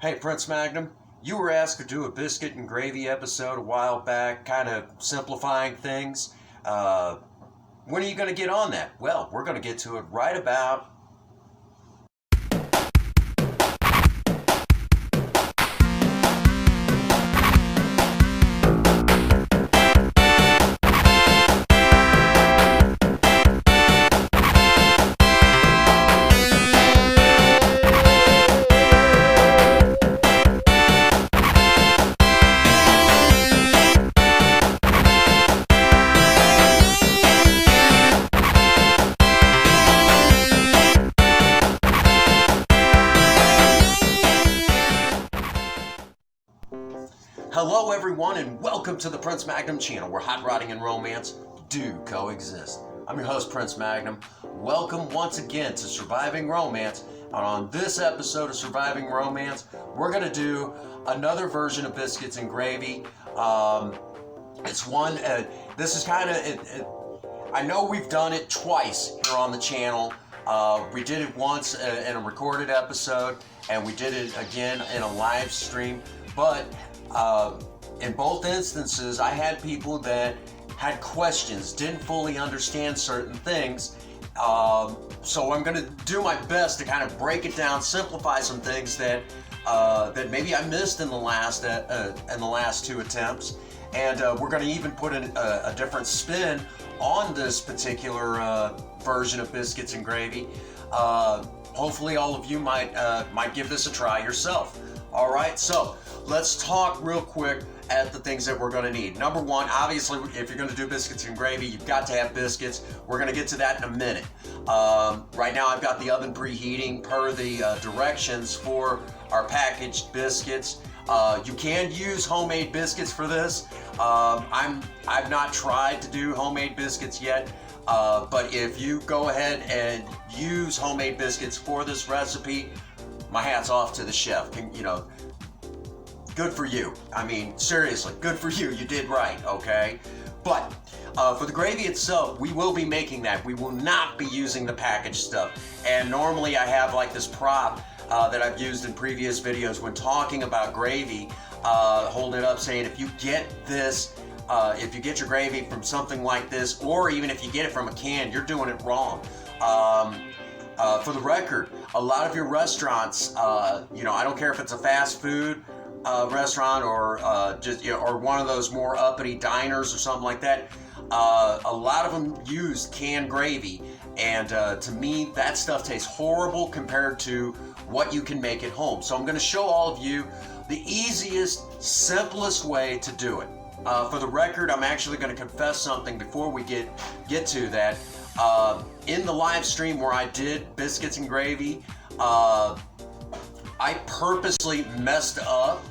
Hey, Prince Magnum, you were asked to do a biscuit and gravy episode a while back, kind of simplifying things. When are you going to get on that? Well, we're going to get to it right about Hello, everyone, and welcome to the Prince Magnum channel, where hot rodding and romance do coexist. I'm your host, Prince Magnum. Welcome once again to Surviving Romance. And on this episode of Surviving Romance, we're going to do another version of Biscuits and Gravy. This is kind of, I know we've done it twice here on the channel. We did it once in a recorded episode, and we did it again in a live stream, but in both instances, I had people that had questions, didn't fully understand certain things. So I'm going to do my best to kind of break it down, simplify some things that maybe I missed in the last two attempts, and we're going to even put a different spin on this particular version of Biscuits and Gravy. Hopefully, all of you might give this a try yourself. All right, so let's talk real quick at the things that we're going to need. Number one, obviously, if you're going to do biscuits and gravy, you've got to have biscuits. We're going to get to that in a minute. Right now, I've got the oven preheating per the directions for our packaged biscuits. You can use homemade biscuits for this. I've not tried to do homemade biscuits yet, but if you go ahead and use homemade biscuits for this recipe, my hat's off to the chef. Good for you. I mean, seriously, good for you. You did right, okay? But for the gravy itself, we will be making that. We will not be using the packaged stuff. And normally I have like this prop that I've used in previous videos when talking about gravy, holding it up saying, if you get this, if you get your gravy from something like this, or even if you get it from a can, you're doing it wrong. For the record, a lot of your restaurants, I don't care if it's a fast food restaurant or or one of those more uppity diners or something like that, a lot of them use canned gravy, and to me, that stuff tastes horrible compared to what you can make at home. So I'm going to show all of you the easiest, simplest way to do it. For the record, I'm actually going to confess something before we get to that. In the live stream where I did biscuits and gravy, I purposely messed up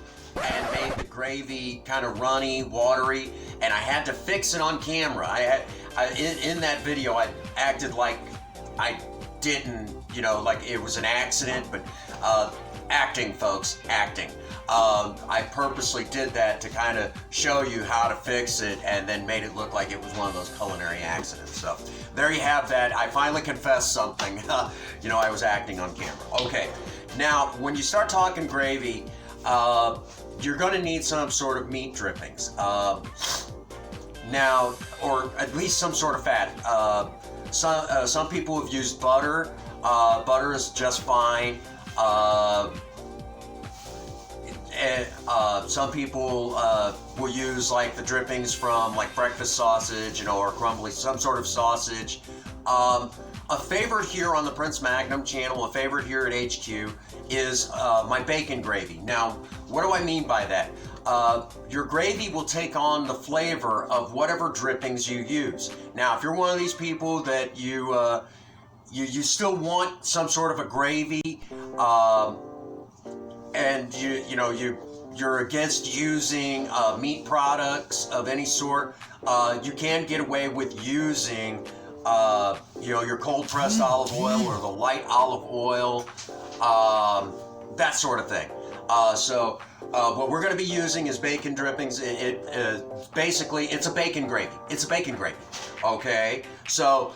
and made the gravy kind of runny, watery, and I had to fix it on camera. In that video, I acted like I didn't, like it was an accident, but acting, folks, acting. I purposely did that to kind of show you how to fix it, and then made it look like it was one of those culinary accidents. So there you have that. I finally confessed something. I was acting on camera. Okay, now when you start talking gravy, you're going to need some sort of meat drippings. Now, or at least some sort of fat. Some people have used butter. Butter is just fine. Some people will use like the drippings from like breakfast sausage, or crumbly, some sort of sausage. A favorite here on the Prince Magnum channel, a favorite here at HQ, is my bacon gravy. Now, what do I mean by that? Your gravy will take on the flavor of whatever drippings you use. Now, if you're one of these people that you still want some sort of a gravy, and you're against using meat products of any sort, you can get away with using your cold pressed olive oil or the light olive oil, that sort of thing. What we're going to be using is bacon drippings. Basically, it's a bacon gravy. It's a bacon gravy. Okay, so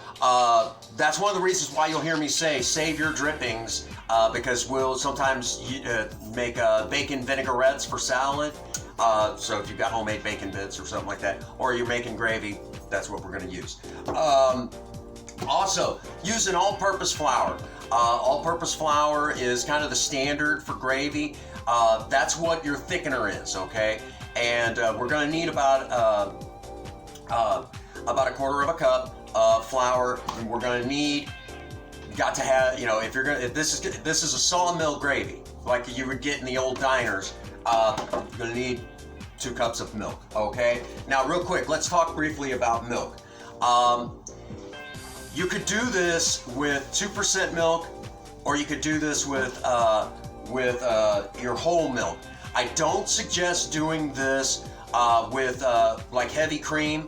that's one of the reasons why you'll hear me say save your drippings, because we'll sometimes make bacon vinaigrettes for salad. So if you've got homemade bacon bits or something like that, or you're making gravy, that's what we're going to use. Also, use an all-purpose flour. All-purpose flour is kind of the standard for gravy. That's what your thickener is, okay? And we're going to need about a quarter of a cup of flour. And we're going to need, got to have, if this is a solid milk gravy, like you would get in the old diners, you're going to need 2 cups of milk, okay? Now, real quick, let's talk briefly about milk. You could do this with 2% milk, or you could do this with your whole milk. I don't suggest doing this with like heavy cream,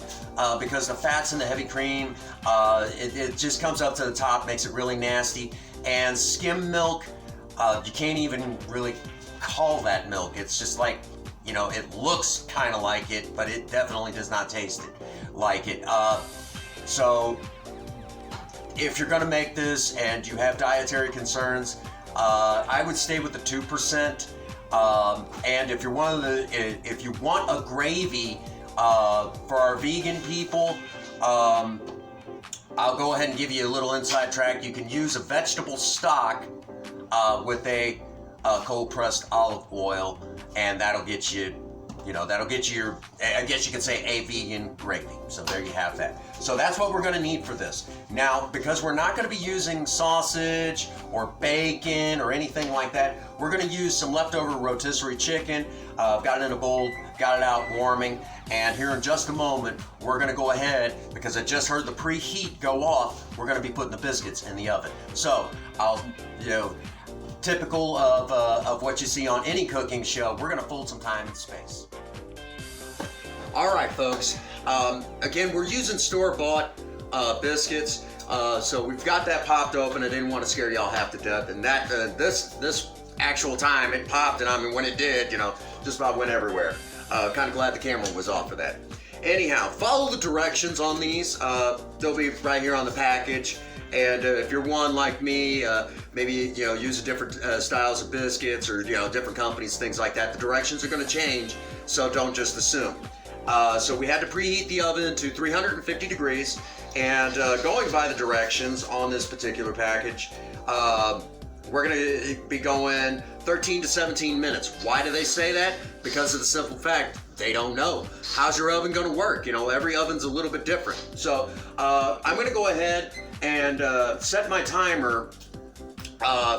because the fats in the heavy cream, it just comes up to the top, makes it really nasty. And skim milk, you can't even really call that milk. It's just like, it looks kind of like it, but it definitely does not taste like it. So if you're going to make this and you have dietary concerns, I would stay with the 2%. And if you want a gravy for our vegan people, I'll go ahead and give you a little inside track. You can use a vegetable stock with a cold pressed olive oil, and that'll get you, your, I guess you could say, a vegan gravy. So there you have that. So that's what we're going to need for this. Now, because we're not going to be using sausage or bacon or anything like that, we're going to use some leftover rotisserie chicken. I've got it in a bowl, got it out warming, and here in just a moment, we're going to go ahead, because I just heard the preheat go off, we're going to be putting the biscuits in the oven. So I'll, typical of what you see on any cooking show, we're going to fold some time and space. All right, folks. Again, we're using store-bought biscuits, so we've got that popped open. I didn't want to scare y'all half to death, and that this actual time it popped, and I mean when it did, just about went everywhere. Kind of glad the camera was off for that. Anyhow, follow the directions on these. They'll be right here on the package. And if you're one like me, maybe use a different styles of biscuits, or different companies, things like that. The directions are going to change, so don't just assume. So we had to preheat the oven to 350 degrees, and going by the directions on this particular package, we're going to be going 13 to 17 minutes. Why do they say that? Because of the simple fact they don't know. How's your oven going to work? Every oven's a little bit different. So I'm going to go ahead and set my timer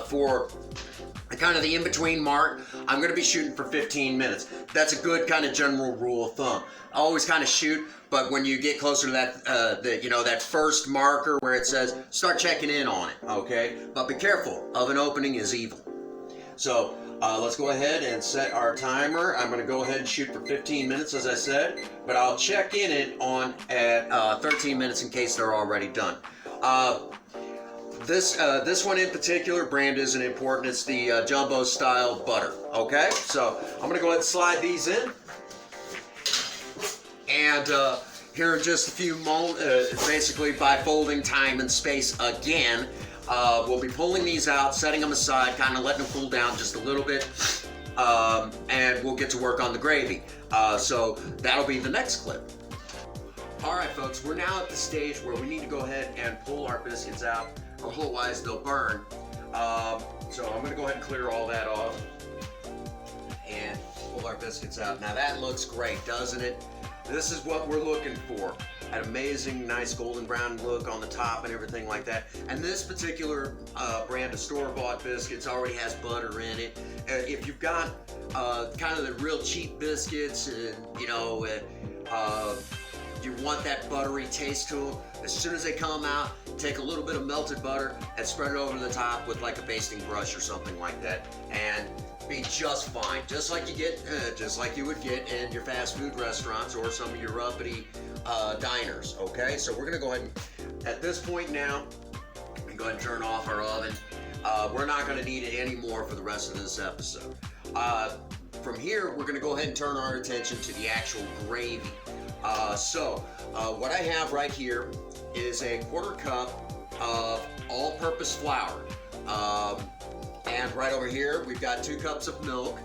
for kind of the in-between mark. I'm going to be shooting for 15 minutes. That's a good kind of general rule of thumb. I always kind of shoot, but when you get closer to that, that first marker where it says start checking in on it, okay? But be careful, oven opening is evil. So let's go ahead and set our timer. I'm going to go ahead and shoot for 15 minutes, as I said, but I'll check in it on at 13 minutes in case they're already done. This one in particular, brand isn't important. It's the jumbo style butter. Okay, so I'm gonna go ahead and slide these in, and here in just a few moments, basically by folding time and space again, we'll be pulling these out, setting them aside, kind of letting them cool down just a little bit, and we'll get to work on the gravy. So that'll be the next clip. All right, folks, we're now at the stage where we need to go ahead and pull our biscuits out, or otherwise they'll burn. So I'm going to go ahead and clear all that off and pull our biscuits out. Now that looks great, doesn't it? This is what we're looking for. An amazing, nice golden brown look on the top and everything like that. And this particular brand of store-bought biscuits already has butter in it. If you've got kind of the real cheap biscuits, and you want that buttery taste to them, as soon as they come out, take a little bit of melted butter and spread it over the top with like a basting brush or something like that, and be just fine, just like you would get in your fast food restaurants or some of your uppity diners. Okay, so we're gonna go ahead and at this point now, we go ahead and turn off our oven. We're not going to need it anymore for the rest of this episode. From here, we're going to go ahead and turn our attention to the actual gravy. What I have right here is a 1/4 cup of all-purpose flour. And right over here, we've got 2 cups of milk.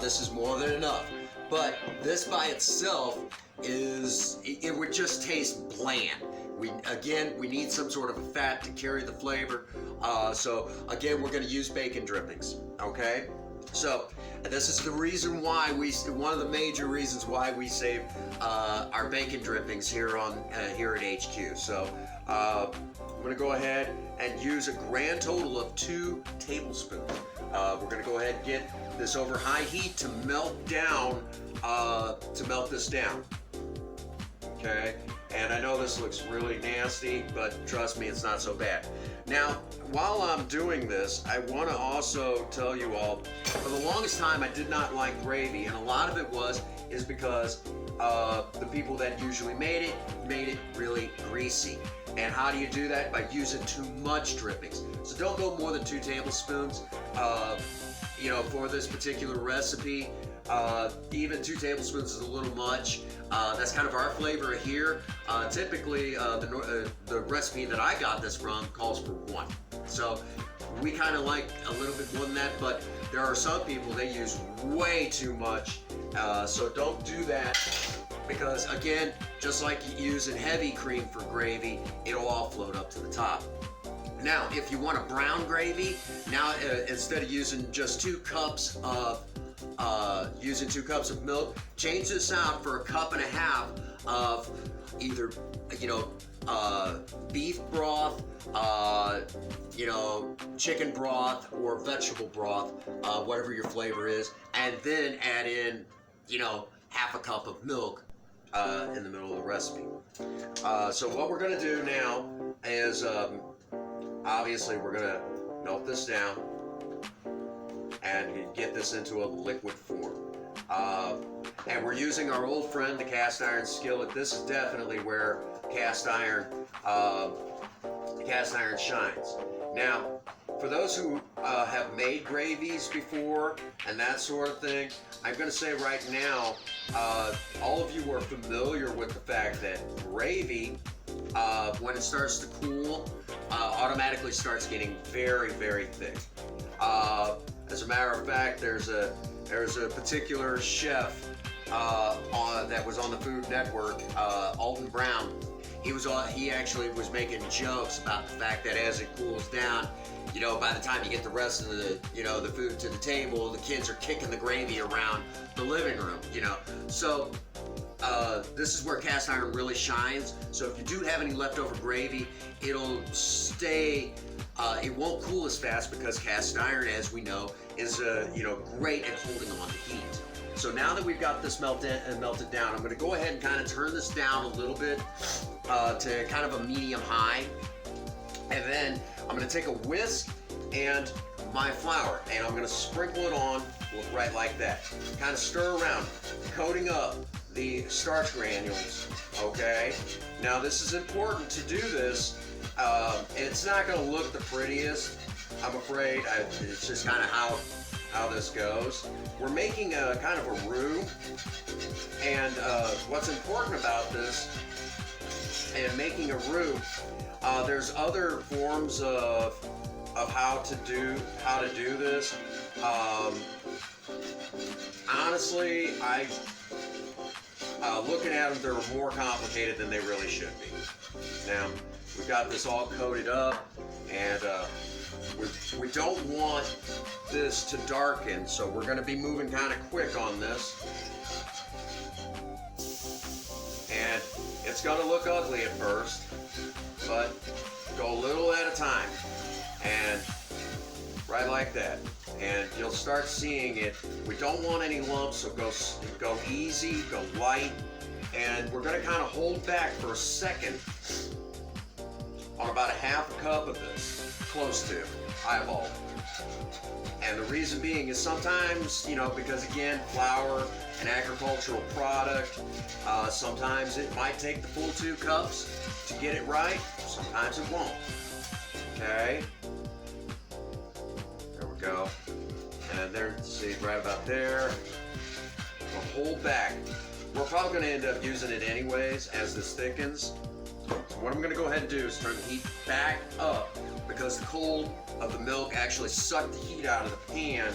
This is more than enough. But this by itself it would just taste bland. We need some sort of fat to carry the flavor. So again, we're going to use bacon drippings. Okay. So this is the reason why one of the major reasons why we save our bacon drippings here at HQ. So I'm going to go ahead and use a grand total of 2 tablespoons. We're going to go ahead and get this over high heat to melt this down. Okay, and I know this looks really nasty, but trust me, it's not so bad. Now, while I'm doing this, I want to also tell you all, for the longest time I did not like gravy, and a lot of it is because the people that usually made it really greasy. And how do you do that? By using too much drippings. So don't go more than 2 tablespoons. For this particular recipe, even 2 tablespoons is a little much. That's kind of our flavor here. Typically, the recipe that I got this from calls for 1. So we kind of like a little bit more than that, but there are some people, they use way too much. So don't do that, because again, just like you use in heavy cream for gravy, it'll all float up to the top. Now, if you want a brown gravy, now instead of using just 2 cups of milk, change this out for 1.5 cups of either beef broth, chicken broth, or vegetable broth, whatever your flavor is, and then add in 1/2 cup of milk in the middle of the recipe. So what we're going to do now is obviously we're going to melt this down and get this into a liquid form. And we're using our old friend, the cast iron skillet. This is definitely where cast iron shines. Now, for those who have made gravies before and that sort of thing, I'm going to say right now, all of you are familiar with the fact that gravy, when it starts to cool, automatically starts getting very, very thick. As a matter of fact, there's a particular chef that was on the Food Network, Alton Brown. He actually was making jokes about the fact that as it cools down, by the time you get the rest of the food to the table, the kids are kicking the gravy around the living room. So this is where cast iron really shines. So if you do have any leftover gravy, it'll stay. It won't cool as fast because cast iron, as we know, is great at holding on to heat. So now that we've got this melted down, I'm going to go ahead and kind of turn this down a little bit to kind of a medium high, and then I'm going to take a whisk and my flour, and I'm going to sprinkle it on right like that. Kind of stir around, coating up the starch granules. Okay. Now this is important to do this. It's not going to look the prettiest, I'm afraid. It's just kind of how this goes. We're making a kind of a roux, and what's important about this and making a roux, there's other forms of how to do this. Honestly, looking at them, they're more complicated than they really should be. Now, we've got this all coated up, and we don't want this to darken, so we're going to be moving kind of quick on this. And it's going to look ugly at first, but go a little at a time, and right like that. And you'll start seeing it. We don't want any lumps, so go easy, go light, and we're going to kind of hold back for a second on about 1/2 cup of this, close to eyeball. And the reason being is sometimes, because again, flour, an agricultural product, sometimes it might take the full 2 cups to get it right. Sometimes it won't. Okay? we go. And there, see, right about there. We'll hold back. We're probably going to end up using it anyways as this thickens. So what I'm going to go ahead and do is turn the heat back up because the cold of the milk actually sucked the heat out of the pan.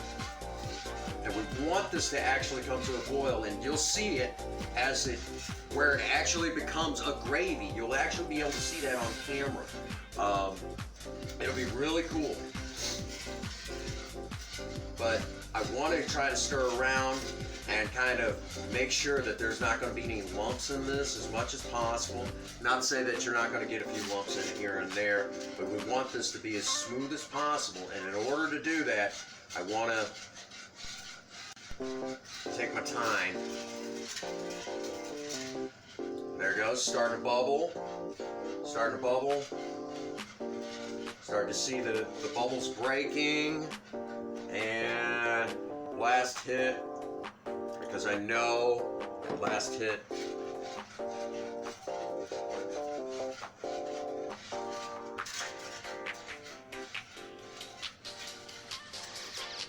And we want this to actually come to a boil, and you'll see it as where it actually becomes a gravy. You'll actually be able to see that on camera. It'll be really cool. But I want to try to stir around and kind of make sure that there's not going to be any lumps in this as much as possible. Not to say that you're not going to get a few lumps in it here and there, but we want this to be as smooth as possible. And in order to do that, I want to take my time. There it goes, starting to bubble. Starting to bubble. Starting to see the bubbles breaking. And last hit, because I know last hit.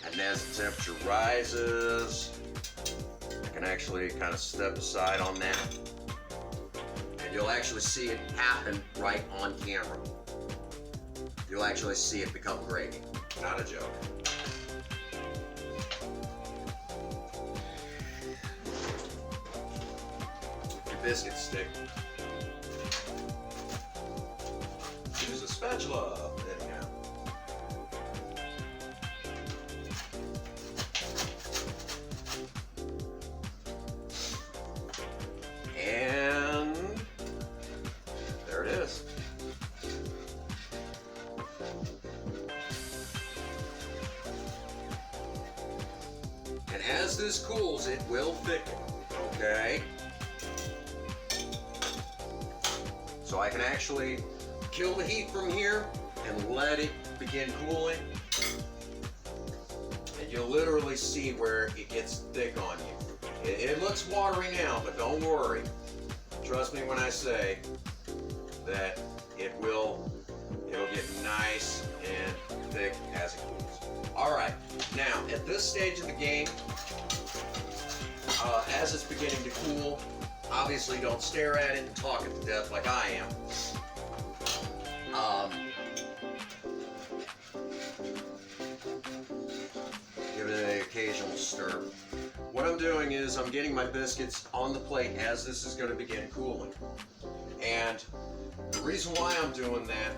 And as the temperature rises, I can actually kind of step aside on that. And you'll actually see it happen right on camera. You'll actually see it become gravy. Not a joke. Your biscuit stick. Use a spatula. There you go. And there it is. And as this cools, it will thicken, okay? So I can actually kill the heat from here and let it begin cooling. And you'll literally see where it gets thick on you. It looks watery now, but don't worry. Trust me when I say that it'll get nice and thick as it cools. All right, now at this stage of the game, as it's beginning to cool, obviously don't stare at it and talk it to death like I am. Give it an occasional stir. What I'm doing is I'm getting my biscuits on the plate as this is going to begin cooling. And the reason why I'm doing that,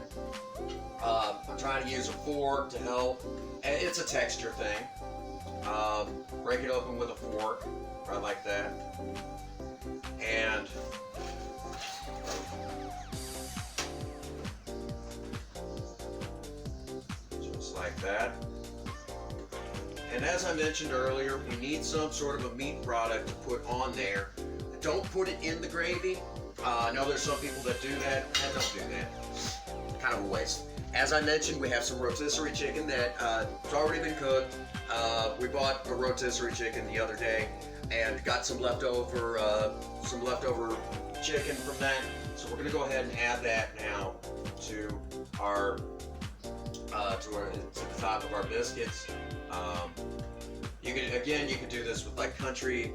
I'm trying to use a fork to help. It's a texture thing. Break it open with a fork, right like that. And just like that. And as I mentioned earlier, we need some sort of a meat product to put on there. Don't put it in the gravy. I know there's some people that do that, and don't do that. Kind of a waste. As I mentioned, we have some rotisserie chicken that it's already been cooked. We bought a rotisserie chicken the other day and got some leftover chicken from that. So we're going to go ahead and add that now to our to the top of our biscuits. You could do this with like country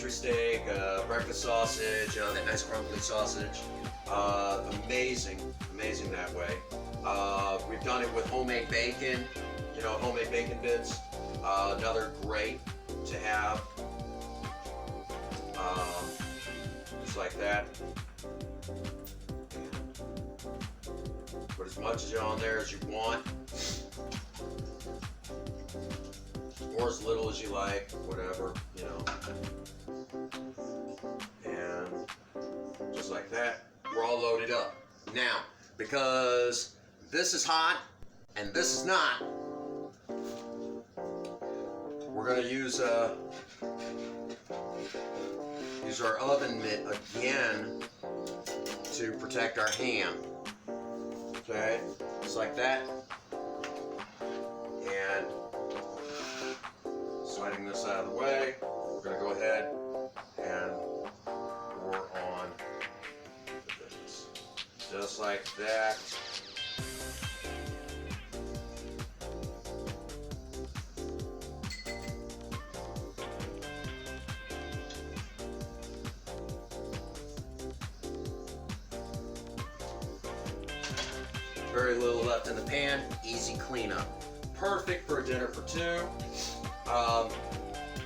steak, breakfast sausage, that nice crumbly sausage. Amazing that way. We've done it with homemade bacon, homemade bacon bits. Another great to have. Just like that. Put as much on there as you want, or as little as you like, whatever, And just like that, we're all loaded up. Now, because this is hot and this is not, we're going to use our oven mitt again to protect our hand. Okay, just like that. And sliding this out of the way, we're going to go ahead and pour on the goodness. Just like that. very little left in the pan, easy cleanup. Perfect for a dinner for two.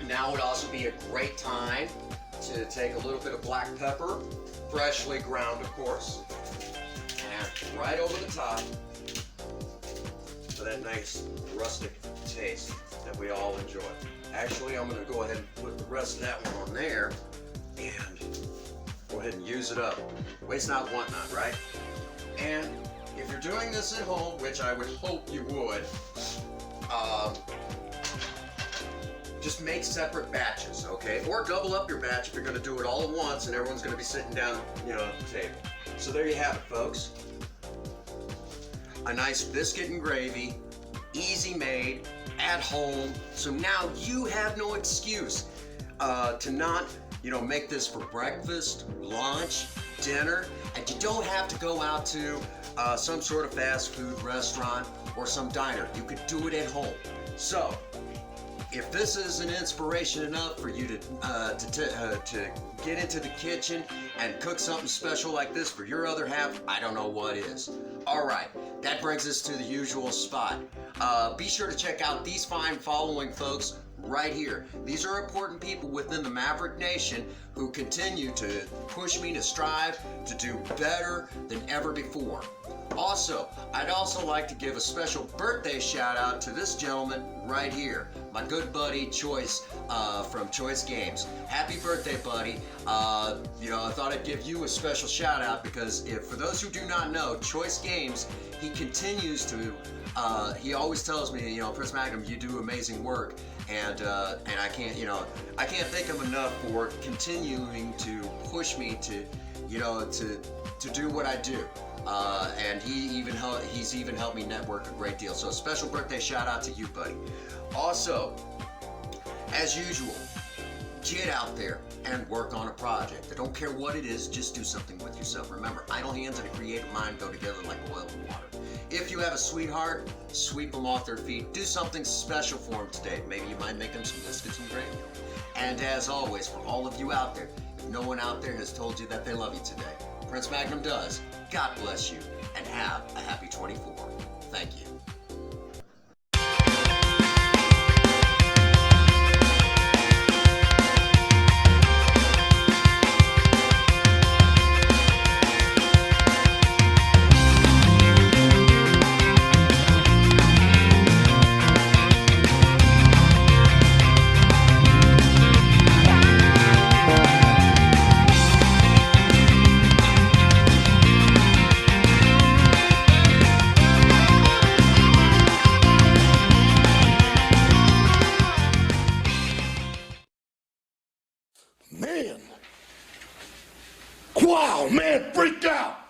Now would also be a great time to take a little bit of black pepper, freshly ground of course, and right over the top for that nice rustic taste that we all enjoy. Actually, I'm going to go ahead and put the rest of that one on there and go ahead and use it up. Waste not, want not, right? And if you're doing this at home, which I would hope you would, just make separate batches, okay? Or double up your batch if you're going to do it all at once and everyone's going to be sitting down, at the table. So there you have it, folks. A nice biscuit and gravy, easy made, at home. So now you have no excuse to not, make this for breakfast, lunch, dinner, and you don't have to go out to some sort of fast food restaurant or some diner. You could do it at home. So, if this is an inspiration enough for you to get into the kitchen and cook something special like this for your other half, I don't know what is. All right, that brings us to the usual spot. Be sure to check out these fine following folks right here. These are important people within the Maverick Nation who continue to push me to strive to do better than ever before. Also, I'd also like to give a special birthday shout out to this gentleman right here, my good buddy Choice from Choice Games. Happy birthday, buddy. I thought I'd give you a special shout out because for those who do not know, Choice Games, he continues to, he always tells me, Prince Magnum, you do amazing work. And I can't thank him enough for continuing to push me to do what I do. And he's even helped me network a great deal. So a special birthday shout out to you, buddy. Also, as usual, get out there and work on a project. I don't care what it is, just do something with yourself. Remember, idle hands and a creative mind go together like oil and water. If you have a sweetheart, sweep them off their feet. Do something special for them today. Maybe you might make them some biscuits and gravy. And as always, for all of you out there, if no one out there has told you that they love you today, Prince Magnum does. God bless you, and have a happy 24. Thank you. Man. Wow, man, freaked out.